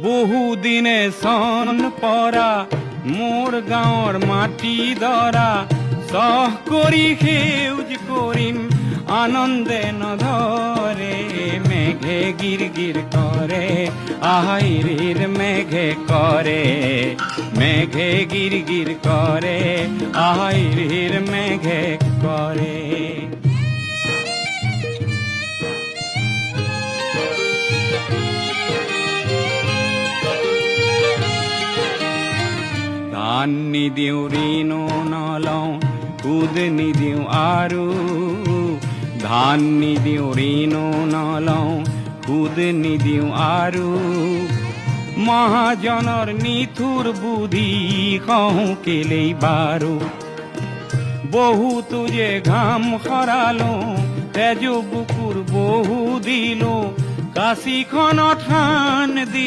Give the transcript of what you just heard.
বহুদিনে সন পৰা মোৰ গাঁৱৰ মাটি দৰা সহ কৰি সেউজ কৰিম আনন্দে নধৰে মেঘে গিৰ গিৰ কৰে আহিৰিৰ মেঘে কৰে মেঘে গিৰ গিৰ কৰে আহিৰিৰ মেঘে কৰে। ধান নিদিওঁ ঋণো নলওঁ সুদ নিদিওঁ আৰু ধান নিদিওঁ ঋণো নলওঁ সুদ নিদিওঁ আৰু মহাজনৰ নিঠুৰ বুদ্ধি কওঁ কেলেই বাৰু বহুতো যে ঘাম সৰালো তেজ বুকুৰ বহু দিলো কাশীখনত থান দি